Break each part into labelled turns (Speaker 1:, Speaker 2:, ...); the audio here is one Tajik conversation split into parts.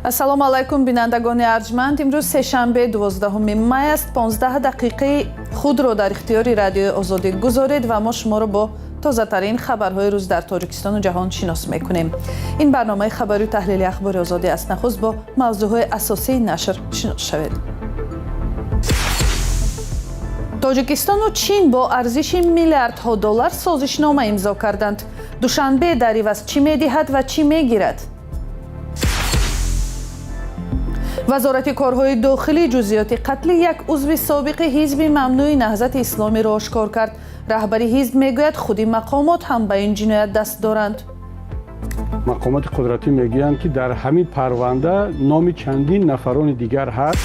Speaker 1: ассалому алайкум бинандагони арҷманд. имрӯз сешанбе 12 май аст. 15 дақиқаи худро дар ихтиёри радиои озодӣ гузоред ва мо шуморо бо тозатарин хабарҳои рӯз дар тоҷикистону ҷаҳон шинос мекунем. ин барномаи хабарию таҳлили ахбори озодӣ аст. нахуст бо мавзӯъҳои асосии нашр шинос шавед. тоҷикистону чин бо арзиши миллиардҳо доллар созишнома имзо карданд. душанбе дар иваз чӣ медиҳад ва чӣ мегирад? вазорати корҳои дохилӣ ҷузъиёти қатли як узви собиқи ҳизби мамнӯи наҳзати исломиро ошкор кард. раҳбари ҳизб мегӯяд худи мақомот ҳам ба ин ҷиноят даст доранд.
Speaker 2: мақомоти қудратӣ мегӯянд ки дар ҳамин парванда номи чандин нафарони дигар ҳаст.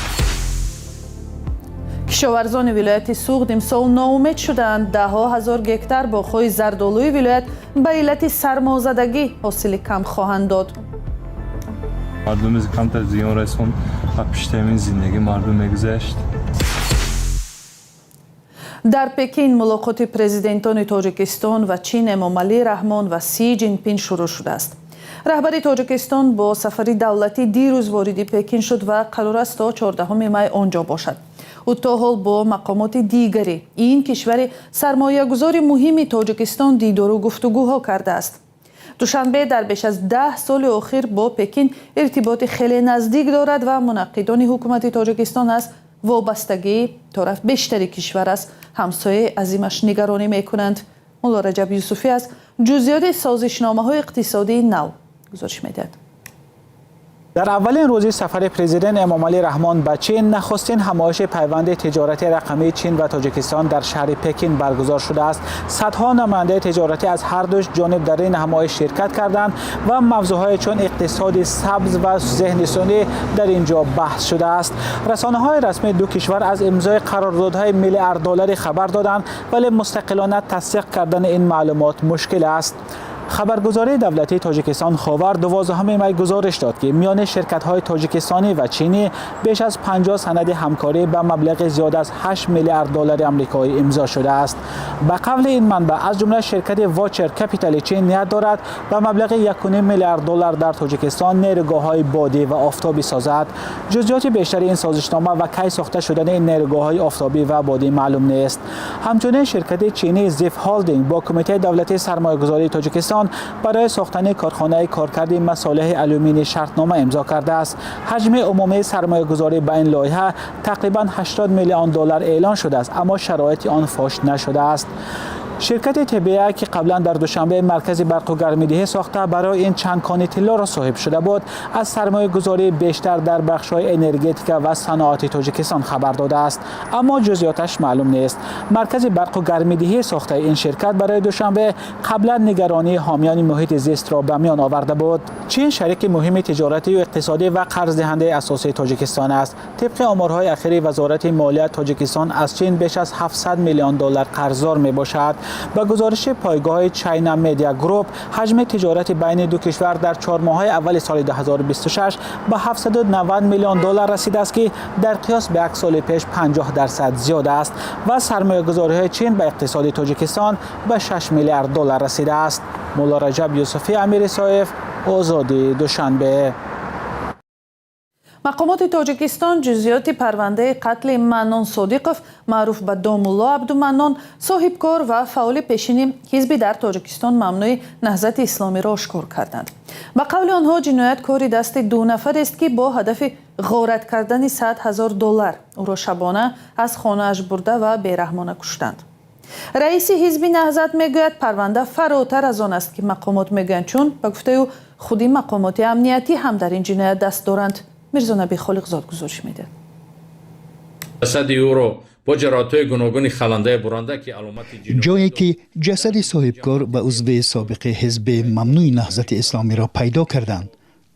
Speaker 1: кишоварзони вилояти суғд имсол ноумед шудаанд. даҳҳо ҳазор гектар боғҳои зардолӯи вилоят ба иллати сармозадагӣ ҳосили кам хоҳанд дод.
Speaker 3: мардуми камтар зиён расон ва пиштамин зиндагӣ мардум мегузашт.
Speaker 1: дар пекин мулоқоти президентони тоҷикистон ва чин эмомалӣ раҳмон ва си ҷинпин шурӯъ шудааст. раҳбари тоҷикистон бо сафари давлатӣ дирӯз вориди пекин шуд ва қарор аст то 14 май он ҷо бошад. ӯ то ҳол бо мақомоти дигари ин кишвари сармоягузори муҳими тоҷикистон дидору гуфтугӯҳо кардааст. душанбе дар беш аз 10 соли охир бо пекин иртиботи хеле наздик дорад ва мунаққидони ҳукумати тоҷикистон аз вобастагии тараф бештари кишвар аз ҳамсояи азимаш нигаронӣ мекунанд. мулло раҷаб юсуфӣ аз ҷузъиёти созишномаҳои иқтисодии нав гузориш медиҳад.
Speaker 4: در اولین روزی سفر پرزیدنت امامعلی رحمان به چین، نخستین همایش پیوند تجارتی رقمی چین و تاجیکستان در شهر پکین برگزار شده است. صدها نماینده تجارتی از هر دو جانب در این همایش شرکت کردند و موضوعهای چون اقتصاد سبز و ذهن‌رسانی در اینجا بحث شده است. رسانه‌های رسمی دو کشور از امضای قراردادهای میلیارد دلاری خبر دادند، ولی مستقلانه تصدیق کردن این معلومات مشکل است. خبرگزاری دولتی تاجیکستان خاور 12 مای گزارش داد که میان شرکت‌های تاجیکستانی و چینی بیش از 50 سند همکاری به مبلغ زیاد از 8 میلیارد دلار آمریکایی امضا شده است. به قول این منبع از جمله شرکت واچر کپیتال چین نیت دارد به مبلغ 1.5 میلیارد دلار در تاجیکستان نیروگاه‌های بادی و آفتابی سازد. جزئیات بیشتر این سازشنامه و کی ساخته شدن این نیروگاه‌های آفتابی و بادی معلوم نیست. همچنین شرکت چینی زیف هالدینگ با کمیته دولتی سرمایه‌گذاری تاجیکستان برای ساختن کارخانه کارکرد مصالح آلومینی شرطنامه امضا کرده است. حجم عمومی سرمایه‌گذاری به این لایحه تقریباً 80 میلیون دلار اعلان شده است، اما شرایط آن فاش نشده است. شرکت تبیه که قبلا در دوشنبه مرکز برق و گرم‌دهی ساخته برای این چند کانی طلا را صاحب شده بود، از سرمایه گذاری بیشتر در بخش‌های انرژتیک و صنعت تاجیکستان خبر داده است، اما جزئیاتش معلوم نیست. مرکز برق و گرم‌دهی ساخته این شرکت برای دوشنبه قبلا نگرانی حامیان محیط زیست را به میان آورده بود. چین شریک مهم تجارتی و اقتصادی و قرض دهنده اساسی تاجیکستان است. طبق آمارهای اخیر وزارت مالیه تاجیکستان از چین بیش از 700 میلیون دلار قرضدار میباشد. با گزارش پایگاه چاینا میدیا گروپ، حجم تجارت بین دو کشور در 4 ماه اول سال 2026 به 790 میلیون دلار رسیده است که در قیاس به یک سال پیش 50% زیاد است و سرمایه‌گذاری‌های چین به اقتصاد تاجیکستان به 6 میلیارد دلار رسیده است. مولا رجب یوسفی، امیر سایف، آزادی، دوشنبه.
Speaker 1: мақомоти тоҷикистон ҷузъиёти парвандаи қатли маннон содиқов маъруф ба домулло абдуманнон соҳибкор ва фаъоли пешини ҳизби дар тоҷикистон мамнӯи наҳзати исломиро ошкор карданд. ба қавли онҳо ҷиноят кори дасти ду нафарест ки бо ҳадафи ғорат кардани 100 000 доллар ӯро шабона аз хонааш бурда ва бераҳмона куштанд. раиси ҳизби наҳзат мегӯяд парванда фаротар аз он аст ки мақомот мегӯянд, чун ба гуфтаи ӯ худи мақомоти амниятӣ ҳам дар ин ҷиноят даст доранд. мирзо наби холиқзод гузориш медиҳад.
Speaker 5: ҷасади ӯро бо ҷароҳатҳои гуногуни халандаи буранда ки аломати
Speaker 6: ҷое ки ҷасади соҳибкор ба узви собиқи ҳизби мамнӯи наҳзати исломиро пайдо карданд.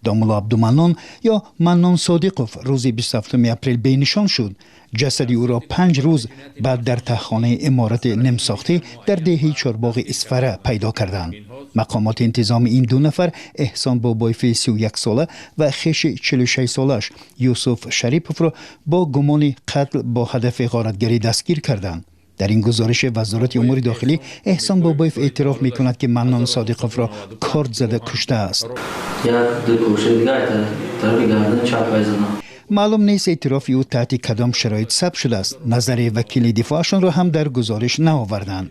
Speaker 6: домулло абдуманнон ё маннон содиқов рӯзи 27 апрел бенишон шуд. ҷасади ӯро 5 рӯз баъд дар таҳхонаи иморати нимсохтӣ дар деҳаи чорбоғи исфара пайдо карданд. мақомоти интизоми ин ду нафар эҳсон бобоеви 31 сола ва хеши 46 солаш юсуф шариповро бо гумони қатл бо ҳадафи ғоратгарӣ дастгир карданд. در این گزارش وزارت امور داخلی احسان بابایف اعتراف می‌کند که منان صادقوف را کارد زده کشته است. معلوم نیست اعتراف او تحت کدام شرایط ثبت شده است. نظر وکیل دفاعشان را هم در گزارش نآوردند.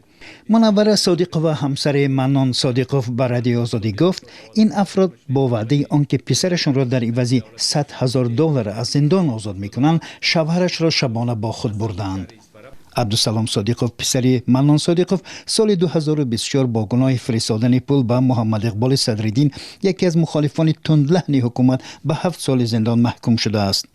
Speaker 6: منوره صادق و همسر منان صادقوف به رادیو آزادی گفت این افراد با وعده آنکه پسرشان را در عوض $100,000 از زندان آزاد می‌کنند، شوهرش را شبانه با خود بردند. عبدالسلام صادقوف پسر منان صادقوف سال 2024 با گناه فرستادن پول به محمد اقبال صدرالدین یکی از مخالفان تندلهن حکومت به 7 سال زندان محکوم شده است.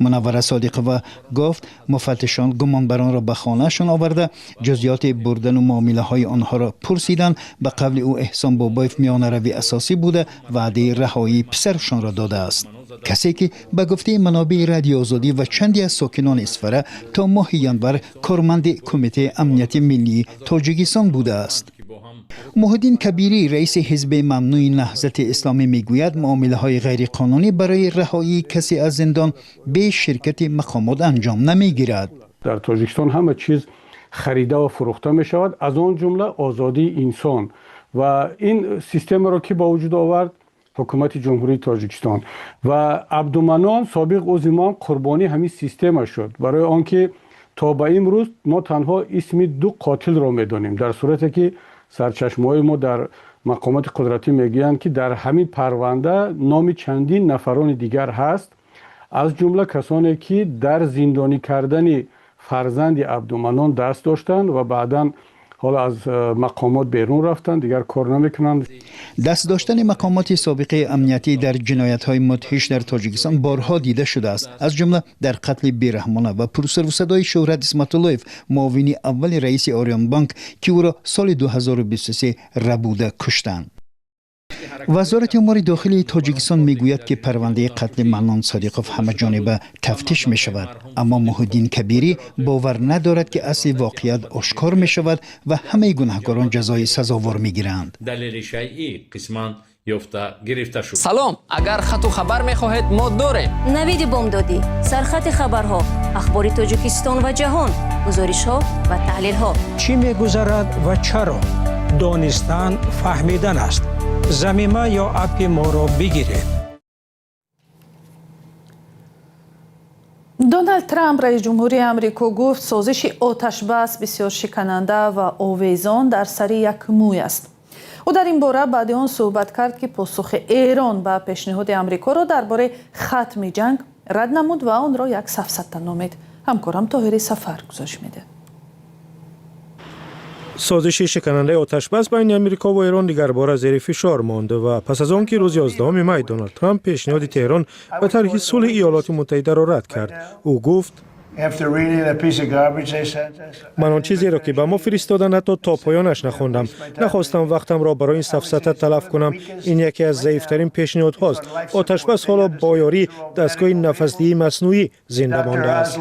Speaker 6: منوره صادقوف گفت مفتشان گمانبران را به خانه‌شان آورده جزئیات بردن و معامله‌های آنها را پرسیدند. به قول او احسان بابایف میانه‌روی اساسی بوده وعده رهایی پسرشان را داده است. کسی که به گفته منابع رادیو آزادی و چندی از ساکنان اسفره تا ماه ینور کارمند کمیته امنیت ملی تاجیکستان بوده است. محیدین کبیری رئیس حزب ممنوع نهضت اسلامی میگوید معامله‌های غیرقانونی برای رهایی کسی از زندان به شرکت مقامات انجام نمیگیرد.
Speaker 2: در تاجیکستان همه چیز خریده و فروخته می شود، از آن جمله آزادی انسان، و این سیستم را که با وجود آورد حکومت جمهوری تاجیکستان و عبدالمنان سابق عضو قربانی همین سیستم شد. برای آنکه تا به امروز ما تنها اسم 2 قاتل را میدانیم، در صورتی که سرچشمه‌های ما در مقامات قدرتی میگویند که در همین پرونده نام چندین نفران دیگر هست، از جمله کسانی که در زندانی کردن فرزند عبدالمنان دست داشتند و بعداً حالا از مقامات بیرون رفتن، دیگر کار نمیکنند.
Speaker 6: دست داشتن مقامات سابقه امنیتی در جنایت‌های مدهش در تاجیکستان بارها دیده شده است، از جمله در قتل بیرحمانه و پروسر و صدای شهرت اسمت اللهیف معاون اول رئیس آریان بانک که او را سال 2023 ربوده کشتند. وزارت امور داخلی تاجیکستان میگوید که پرونده قتل منان صادقوف همه جانبه تفتیش می شود، اما محیدین کبیری باور ندارد که اصل واقعیت آشکار می شود و همه گناهکاران جزای سزاوار می گیرند.
Speaker 5: دلیل شیعی قسمان یافته گرفته شد.
Speaker 7: سلام، اگر خط و خبر می خواهید ما داریم.
Speaker 8: نوید بامدادی، سرخط خبرها، اخبار تاجیکستان و جهان، گزارش ها و تحلیل ها.
Speaker 9: چی می گذرد و چرا؟ دانستن فهمیدن است. زمینه یا اپ ما را بگیرید.
Speaker 1: دونالد ترامپ رئیس جمهوری آمریکا گفت سازش آتش بس بسیار شکننده و آویزان در سر یک موی است. او در این باره بعد آن صحبت کرد که پاسخ ایران به پیشنهاد آمریکا را درباره ختم جنگ رد نمود و آن را یک سفسطه نامید. همکارم طاهری سفر گزارش میده.
Speaker 10: سازش شکننده آتش‌بس بین امریکا و ایران دیگر بار زیر فشار مانده و پس از آن که روز 11 می دونالد ترامپ پیشنهاد تهران به طرح صلح ایالات متحده را رد کرد. او گفت من آن چیزی را که به ما فرستادند حتی تا پایانش نخواندم. نخواستم وقتم را برای این سفسطه تلف کنم. این یکی از ضعیفترین پیشنهادهاست. آتش‌بس حالا با یاری دستگاه نفس‌دهی مصنوعی زنده مانده است.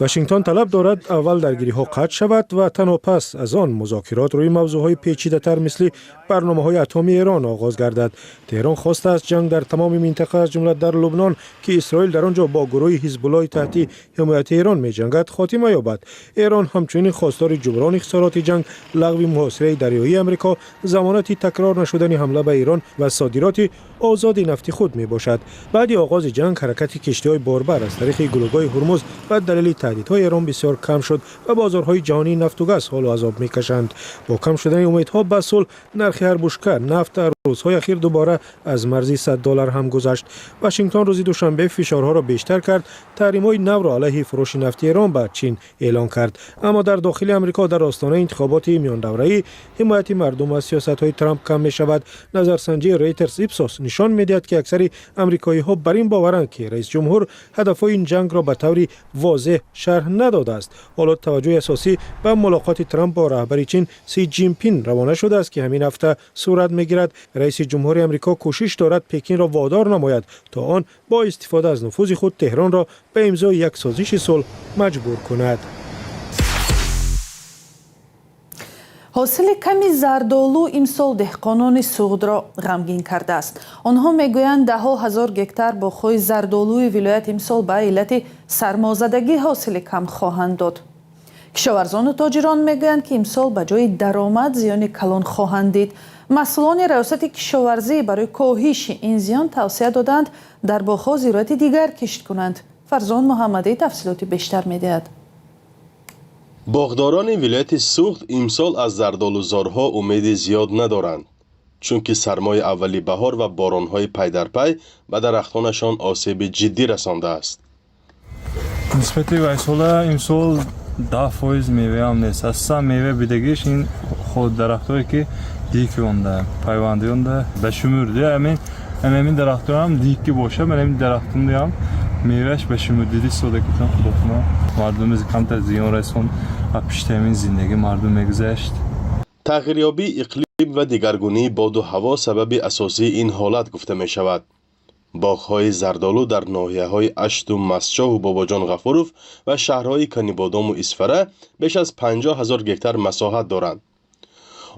Speaker 10: واشنگتن طلب دارد اول درگیری‌ها قطع شود و تنها پس از آن مذاکرات روی موضوعهای پیچیده‌تر مثل برنامه‌های اتمی ایران آغاز گردد. تهران خواسته است جنگ در تمام منطقه از جمله در لبنان که اسرائیل در آنجا با گروه حزب الله تحت حمایت ایران می‌جنگد خاتمه یابد. ایران همچنین خواستار جبران خسارات جنگ، لغو محاصره دریایی آمریکا، ضمانت تکرار نشدن حمله به ایران و صادرات آزاد نفت خود میباشد. بعد آغاز جنگ حرکت کشتی‌های باربر از طریق گلوگاه هرمز و دلیل تهدیدهای ایران بسیار کم شد و بازارهای جهانی نفت و گاز حال عذاب میکشند. با کم شدن امیدها به صلح نرخ هر بشکه نفت در روزهای اخیر دوباره از مرز $100 هم گذشت. واشنگتن روز دوشنبه فشارها را بیشتر کرد. تحریم‌های نو را علیه فروش نفت ایران به چین اعلان کرد. اما در داخل آمریکا در آستانه انتخابات میان دوره‌ای حمایت مردم از سیاست‌های ترامپ کم می‌شود. نظرسنجی ریترز ایپسوس نشان می‌دهد که اکثر آمریکایی‌ها بر این باورند که رئیس جمهور هدف‌های این جنگ را به طور واضح شرح نداده است. حالا توجه اساسی به ملاقات ترامپ با رهبر چین سی جین پین روانه شده است که همین هفته صورت می‌گیرد. رئیس جمهور آمریکا کوشش دارد پکین را وادار نماید تا آن با استفاده از نفوذ خود تهران را به امضای یک سازش صلح مجبور کند.
Speaker 1: حاصل کمی زردآلو امسال دهقانان سوغد را غمگین کرده است. آنها میگویند 10,000 گکتار باغ‌های زردآلوی ولایت امسال به علت سرمازدگی حاصل کم خواهند داد. کشاورزان و تاجران میگویند که امسال به جای درآمد زیان کلان خواهند دید. مسئولان ریاست کشاورزی برای کاهش این زیان توصیه دادند در باغ‌ها زراعت دیگر کشت کنند. فرزان محمدی تفصیلات بیشتر می‌دهد.
Speaker 11: باغداران ولایت سوخت امسال از زردآلوزارها امید زیاد ندارند، چون که سرمای اولی بهار و بارانهای پی در پی به درختانشان آسیب جدی رسانده است.
Speaker 3: نسبت ویسال امسال 10% میوه هم نیست. اصلا میوه بدگیش این خود درختایی که دیکی اونده پیوندی اونده به شمرده همین درختان هم دیکی باشه. من همین درختان هم میوهش به شمردیدی سوده کتن خودتون مردم کمتر زیان رسون و پیشترین زندگی مردم میگذشت.
Speaker 11: تغییریابی اقلیم و دیگرگونی باد و هوا سبب اساسی این حالت گفته می شود. باغ‌های زردآلو در ناحیه‌های اشت و مسجاه و باباجان غفوروف و شهرهای کنیبادام و اسفره بیش از 50,000 گکتار مساحت دارند.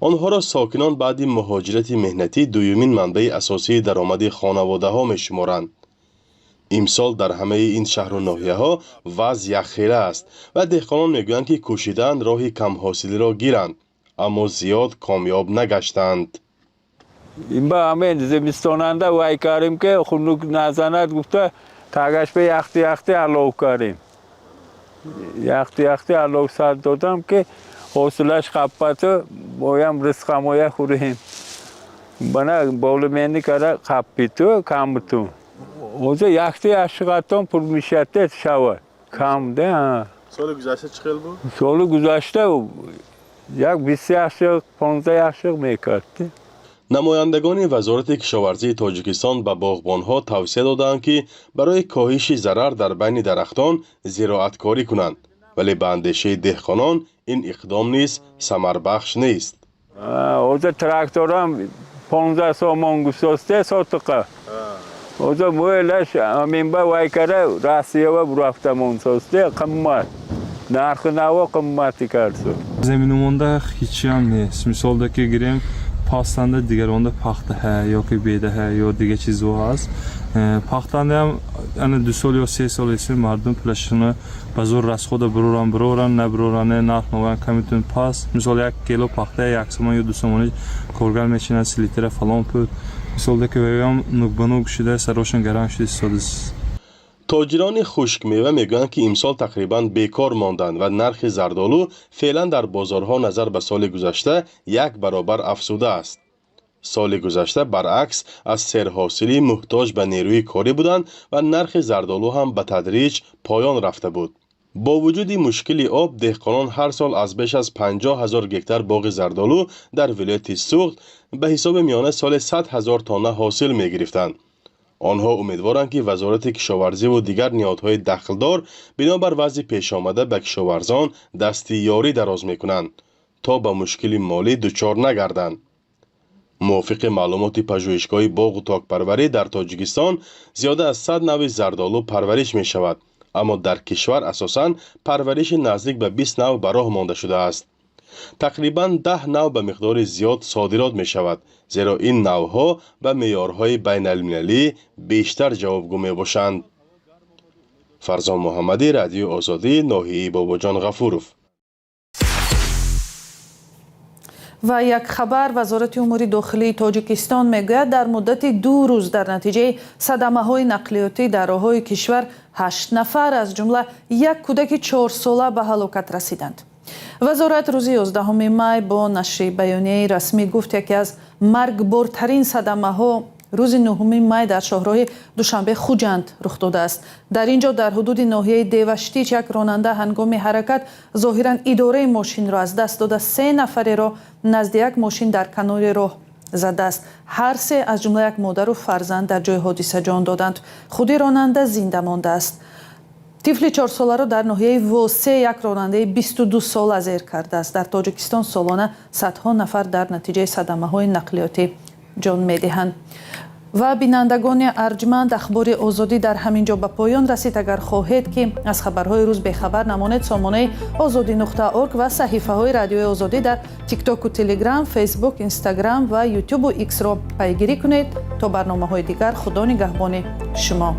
Speaker 11: آنها را ساکنان بعد مهاجرت مهنتی دومین منبع اساسی درآمد خانواده‌ها می‌شمارند. امسال در همه این شهر و ناحیه‌ها وضع یخخیره است و دهقانان میگویند که کوشیدند راه کم حاصلی را گیرند، اما زیاد کامیاب نگشتند.
Speaker 12: این با همه زمستاننده وای کاریم که خنک نزند گفته تاگش به یختی علاو کاریم. یختی علاو سر دادم که حوصلش خپته بایم رزقمایه خوریم. بنا باولمینی کاره خپیتو کامتو. اوزه یختی عشقاتم پر میشته شود. کم ده.
Speaker 11: سال گذشته چه خیلی بود؟
Speaker 12: سال گذشته یک 20 عشق 15 عشق میکرد.
Speaker 11: نمایندگان وزارت کشاورزی تاجیکستان به باغبانها توصیه دادند که برای کاهش ضرر در بین درختان زراعتکاری کنند، ولی به اندیشه دهقانان این اقدام نیز ثمربخش نیست.
Speaker 12: اوزه تراکتورم 15 سامان گذاشته ساتقه. اوزه مویلش همین با وای کرده راسیه و برفتم اون ساسته قیمت. نرخ نوا قیمتی کرد.
Speaker 3: زمین مونده هیچی هم نیست. مثال که گیریم پاستنده دیگر اونده پخته ها یا که بیده ها یا دیگه چیزو هست. پختنده هم 2 سال یا 3 سال ایسی مردم پلشونه بزور رس خود برورن نبرورن نرخ نوان کمیتون پاس. مثال 1 کیلو پخته 1 سومان یا 2 سومانی کورگل میچینه 3 لیتر فلان پود. مثال که هم نوک شده سروشن گرم شده سادس.
Speaker 11: تاجران خشک میوه میگویند که امسال تقریبا بیکار ماندند و نرخ زردآلو فعلا در بازارها نظر به سال گذشته 1 برابر افزوده است. سال گذشته برعکس از سرحاصلی محتاج به نیروی کاری بودند و نرخ زردآلو هم به تدریج پایان رفته بود. با وجود مشکل آب، دهقانان هر سال از بیش از 50,000 گکتار باغ زردآلو در ولایت سوخت به حساب میانه سال 100,000 تانه حاصل می گرفتند. آنها امیدوارند که وزارت کشاورزی و دیگر نهادهای دخلدار بنابر وضع پیش آمده به کشاورزان دستی یاری دراز میکنند تا به مشکل مالی دچار نگردند. موافق معلومات پژوهشگاه باغ و تاک پروری در تاجیکستان زیاده از 100 نوع زردآلو پرورش می شود، اما در کشور اساساً پرورش نزدیک به 20 نوع به راه مانده شده است. تقریباً 10 نوع به مقدار زیاد صادرات می شود، زیرا این نوعها به معیارهای بین المللی بیشتر جوابگو می باشند. فرزان محمدی، رادیو آزادی، ناحیه باباجان غفوروف.
Speaker 1: و یک خبر، وزارت امور داخلی تاجیکستان میگوید در مدت 2 روز در نتیجه صدمه‌های نقلیاتی در راه‌های کشور 8 نفر از جمله یک کودک 4 ساله به هلاکت رسیدند. وزارت روز 11 می با نشر بیانیه رسمی گفت یکی از مرگبارترین صدمه‌ها روز 9 می در شهرهای دوشنبه خوجند رخ داده است. در اینجا در حدود ناحیه دیوشتیچ یک راننده هنگام حرکت ظاهراً اداره ماشین را از دست داده 3 نفر را نزد یک ماشین در کنار راه زده است. هر 3 از جمله یک مادر و فرزند در جای حادثه جان دادند. خود راننده زنده مانده است. طفل 4 ساله را در ناحیه واسه یک راننده 22 ساله زیر کرده است. در تاجیکستان سالانه صدها نفر در نتیجه صدمه‌های نقلیاتی جان می‌دهند. و بینندگان ارجمند، اخبار آزادی در همین جا به پایان رسید. اگر خواهید که از خبرهای روز بخبر نمانید، سامانه azadi.org و صحیفه های رادیوی آزادی در تیک تاک و تلگرام، فیسبوک، اینستاگرام و یوتیوب و ایکس را پیگیری کنید. تا برنامه های دیگر، خدا نگهبان شما.